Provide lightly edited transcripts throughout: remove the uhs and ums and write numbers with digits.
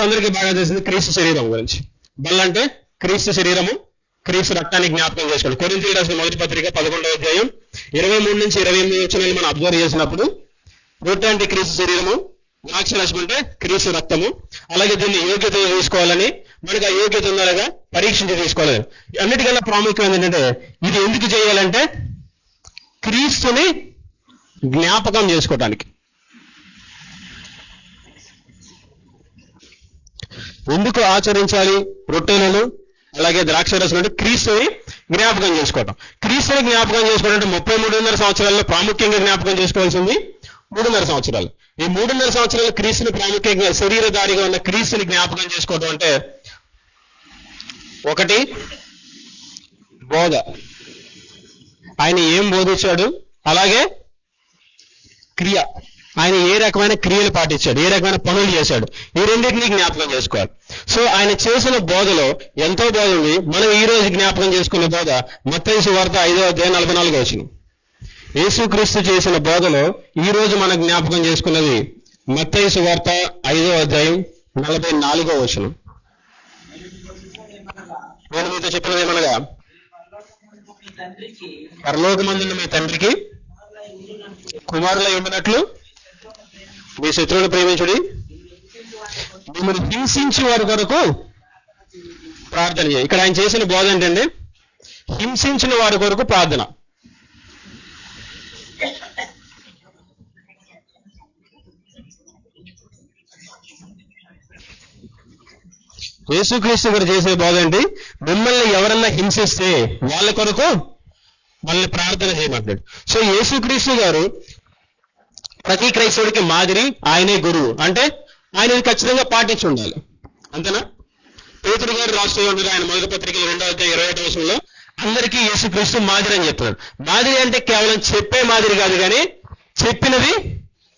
అందరికీ బాగా తెలిసింది క్రీస్తు శరీరం గురించి. బల్ల అంటే క్రీస్తు శరీరము, క్రీస్తు రక్తాన్ని జ్ఞాపకం చేసుకోండి. కొరింథీయులకు రాసిన మొదటి పత్రిక 11వ అధ్యాయం 23 నుంచి 28 వచనాలు మనం అబ్జర్వ్ చేసినప్పుడు రొట్టె అంటే క్రీస్తు శరీరము, ద్రాక్షరసం అంటే క్రీస్తు రక్తము. అలాగే దీన్ని యోగ్యత తీసుకోవాలని, మనకు ఆ యోగ్యత ఉందా పరీక్షించి తీసుకోవాలి. అన్నిటికన్నా ప్రాముఖ్యం ఏంటంటే ఇది ఎందుకు చేయాలంటే క్రీస్తుని జ్ఞాపకం చేసుకోవటానికి. ఎందుకు ఆచరించాలి రొట్టెలను అలాగే ద్రాక్షరసం అంటే క్రీస్తుని జ్ఞాపకం చేసుకోవటం. క్రీస్తుని జ్ఞాపకం చేసుకోవడం అంటే 33.5 సంవత్సరాల్లో ప్రాముఖ్యంగా జ్ఞాపకం చేసుకోవాల్సింది 3.5 సంవత్సరాలు. ఈ 3.5 సంవత్సరాలు క్రీస్తుని ప్రాముఖ్యంగా శరీరధారిగా ఉన్న క్రీస్తుని జ్ఞాపకం చేసుకోవడం అంటే ఒకటి బోధ, ఆయన ఏం బోధించాడు, అలాగే క్రియ, ఆయన ఏ రకమైన క్రియలు పాటించాడు, ఏ రకమైన పనులు చేశాడు, ఈ రెండింటినీ జ్ఞాపకం చేసుకోవాలి. సో ఆయన చేసిన బోధలో ఎంతో బోధ ఉంది. మనం ఈ రోజు జ్ఞాపకం చేసుకున్న బోధ మత్తయి సువార్త 5వ అధ్యాయం 44వ వచనం. యేసుక్రీస్తు చేసిన బోధలో ఈ రోజు మనం జ్ఞాపకం చేసుకున్నది మత్తయి సువార్త 5వ అధ్యాయం 44వ వచనం. నేను మీతో చెప్పినది ఏమనగా, పరలోకమందున్న మీ తండ్రికి కుమారులై ఉండినట్లు మీ శత్రువులను ప్రేమించుడి, మిమ్మల్ని హింసించే వారి కొరకు ప్రార్థన చేయి. ఇక్కడ ఆయన చేసిన బోధ ఏంటంటే హింసించిన వారి కొరకు ప్రార్థన. యేసుక్రీస్తు గారు చేసే బోధ ఏంటి, మిమ్మల్ని ఎవరన్నా హింసిస్తే వాళ్ళ కొరకు వాళ్ళని ప్రార్థన చేయమంటాడు. సో యేసుక్రీస్తు గారు ప్రతి క్రైస్తవుడికి మాదిరి, ఆయనే గురువు. అంటే ఆయన ఖచ్చితంగా పాటించి ఉండాలి, అంతేనా? పేతురు గారు రాస్తూ ఉంటారు ఆయన మొదటి పత్రికలో 2వ అధ్యాయం 27వ వచనంలో అందరికీ యేసుక్రీస్తు మాదిరి అని చెప్తున్నాడు. మాదిరి అంటే కేవలం చెప్పే మాదిరి కాదు, కానీ చెప్పినది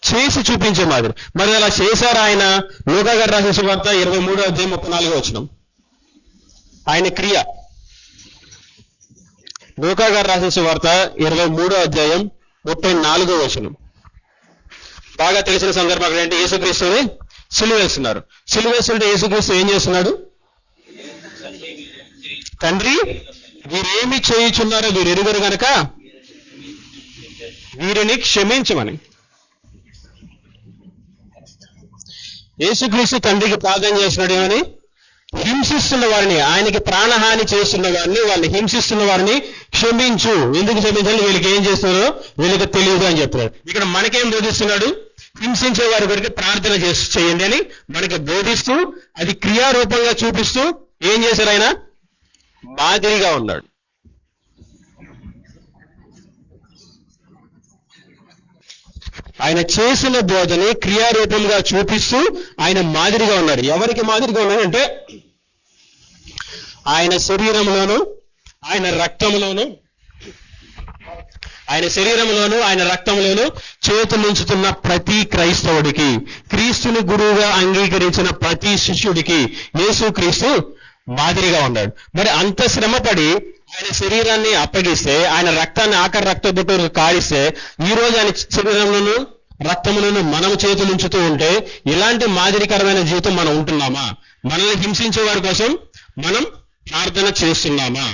చేసి చూపించే మాదిరి. మరి అలా చేశారు ఆయన. లూకా గారు రాసిన సువార్త 23వ అధ్యాయం 34వ వచనం ఆయన క్రియ. లూకా గారు రాసిన సువార్త 23వ అధ్యాయం 34వ వచనం. బాగా తెలిసిన సందర్భం అక్కడ ఏంటి, యేసుక్రీస్తుని సిలువేస్తున్నారు. సిలువేస్తుంటే యేసుక్రీస్తు ఏం చేస్తున్నాడు, తండ్రి వీరేమి చేయుచున్నారో వీరు ఎరుగరు గనక వీరిని క్షమించమని. యేసుక్రీస్తు తండ్రికి ప్రార్థన చేస్తున్నాడు ఏమని, హింసిస్తున్న వారిని, ఆయనకి ప్రాణహాని చేస్తున్న వారిని, వాళ్ళని హింసిస్తున్న వారిని క్షమించు. ఎందుకు క్షమించాలి, వీళ్ళకి ఏం చేస్తున్నారో వీళ్ళకి తెలియదు అని చెప్తున్నాడు. ఇక్కడ మనకేం బోధిస్తున్నాడు, హింసించే వారి కొరకు ప్రార్థన చేయండి అని మనకి బోధిస్తూ, అది క్రియారూపంగా చూపిస్తూ ఏం చేశారు, ఆయన మాదిరిగా ఉన్నాడు. ఆయన చేసిన బోధని క్రియారూపంగా చూపిస్తూ ఆయన మాదిరిగా ఉన్నాడు. ఎవరికి మాదిరిగా ఉన్నాడంటే ఆయన శరీరంలోను ఆయన రక్తంలోను ఆయన రక్తంలోను చేతులుంచుతున్న ప్రతి క్రైస్తవుడికి, క్రీస్తుని గురువుగా అంగీకరించిన ప్రతి శిష్యుడికి యేసుక్రీస్తు మాదిరిగా ఉన్నాడు. మరి అంత శ్రమపడి ఆయన శరీరాన్ని అప్పగిస్తే, ఆయన రక్తాన్ని ఆఖరి రక్త బొట్టు కారిస్తే, ఈ రోజు ఆయన శరీరంలోను రక్తములను మనం చేతులుంచుతూ ఉంటే ఇలాంటి మాదిరికరమైన జీవితం మనం ఉంటున్నామా? మనల్ని హింసించే వారి కోసం మనం ప్రార్థన చేస్తున్నామా?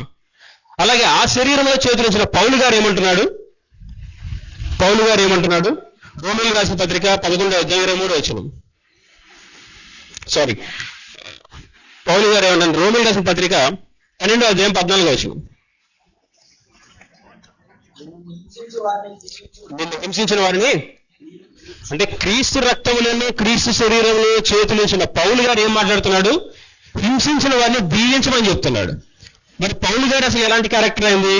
అలాగే ఆ శరీరంలో చేతులుంచిన పౌలు గారు ఏమంటున్నాడు, రోమీయులకు రాసిన పత్రిక 11వ అధ్యాయం 23వ వచనం. పౌలు గారు ఏమంటారు, రోమీయులకు రాసిన పత్రిక 12వ అధ్యాయం 14వ వచనం. నిన్ను హింసించిన వారిని, అంటే క్రీస్తు రక్తములను క్రీస్తు శరీరంలో చేతులుంచిన పౌలు గారు ఏం మాట్లాడుతున్నాడు, హింసించిన వారిని దీవించమని చెప్తున్నాడు. మరి పౌలు గారు అసలు ఎలాంటి క్యారెక్టర్ అయింది?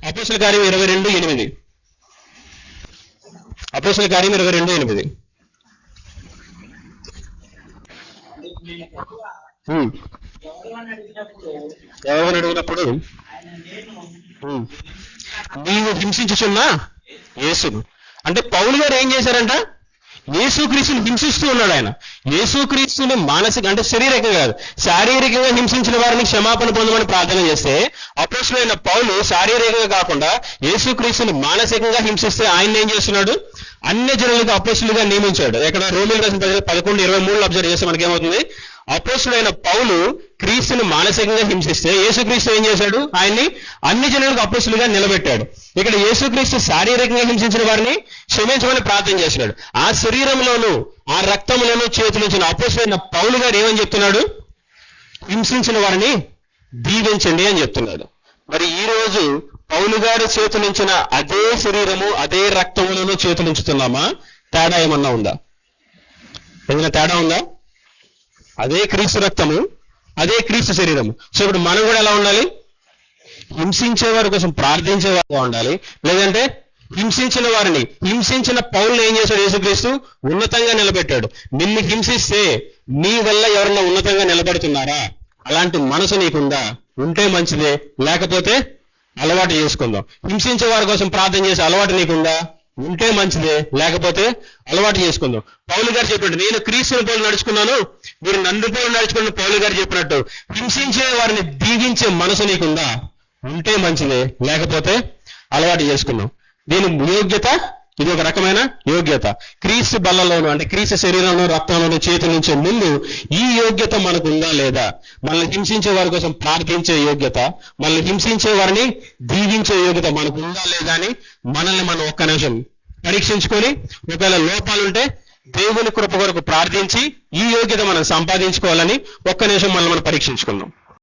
అపోస్తల కార్యం 22:8. అపోస్తల కార్యం 22:8. ఎవరిని అడిగినప్పుడు నీవు హింసించుచున్నా యేసును. అంటే పౌలు గారు ఏం చేశారంట, యేసుక్రీస్తుని హింసిస్తూ ఉన్నాడు ఆయన. యేసుక్రీస్తుని మానసిక అంటే శరీరకంగా కాదు, శారీరకంగా హింసించిన వారిని క్షమాపణ పొందమని ప్రార్థన చేస్తే, అపోస్తలుడైన పౌలు శారీరకంగా కాకుండా యేసుక్రీస్తుని మానసికంగా హింసిస్తే ఆయన ఏం చేస్తున్నాడు? అన్ని జనులకు అపోస్తలుగా నియమించాడు. ఇక్కడ రోమీయులకు రాసిన పత్రిక 11:23 అబ్జర్వ్ చేస్తే మనకేమవుతుంది? అపోస్తలుడైన పౌలు క్రీస్తుని మానసికంగా హింసిస్తే యేసుక్రీస్తు ఏం చేశాడు? ఆయన్ని అన్ని జనులకు అపోస్తలుగా నిలబెట్టాడు. ఇక్కడ యేసుక్రీస్తు శారీరకంగా హింసించిన వారిని క్షమించమని ప్రార్థన చేస్తున్నాడు. ఆ శరీరంలోనూ ఆ రక్తంలోనూ చేతులుంచిన అపోస్తలుడైన పౌలు గారు ఏమని చెప్తున్నాడు? హింసించిన వారిని దీవించండి అని చెప్తున్నాడు. మరి ఈ రోజు పౌలు గారు చేతులుంచిన అదే శరీరము అదే రక్తములను చేతులుంచుతున్నామా? తేడా ఏమన్నా ఉందా? ఏదైనా తేడా ఉందా? అదే క్రీస్తు రక్తము అదే క్రీస్తు శరీరము. సో ఇప్పుడు మనం కూడా ఎలా ఉండాలి? హింసించే వారి కోసం ప్రార్థించే వారిగా ఉండాలి. లేదంటే హింసించిన వారిని, హింసించిన పౌల్ని ఏం చేశాడు యేసుక్రీస్తు? ఉన్నతంగా నిలబెట్టాడు. నిన్ను హింసిస్తే నీ వల్ల ఎవరన్నా ఉన్నతంగా నిలబడుతున్నారా? అలాంటి మనసు నీకుందా? ఉంటే మంచిదే, లేకపోతే అలవాటు చేసుకుందాం. హింసించే వారి కోసం ప్రార్థన చేసే అలవాటు నీకుందా? ఉంటే మంచిదే, లేకపోతే అలవాటు చేసుకుందాం. పౌలు గారు చెప్పినట్టు నేను క్రీస్తుని పోలి నడుచుకున్నాను, మీరు నన్ను పోలి నడుచుకున్న పౌలు గారు చెప్పినట్టు హింసించే వారిని దీవించే మనసు నీకుందా? ఉంటే మంచిదే, లేకపోతే అలవాటు చేసుకుందాం. దీని యోగ్యత, ఇది ఒక రకమైన యోగ్యత. క్రీస్తు బల్లలోను అంటే క్రీస్తు శరీరంలో రక్తంలోను చేతుల నుంచి ముందు ఈ యోగ్యత మనకు ఉందా లేదా? మనల్ని హింసించే వారి కోసం ప్రార్థించే యోగ్యత, మనల్ని హింసించే వారిని దీవించే యోగ్యత మనకు ఉందా లేదా అని మనల్ని మనం ఒక్క నిమిషం పరీక్షించుకొని, ఒకవేళ లోపాలుంటే దేవుని కృప కొరకు ప్రార్థించి ఈ యోగ్యత మనం సంపాదించుకోవాలని ఒక్క నిమిషం మనం పరీక్షించుకుందాం.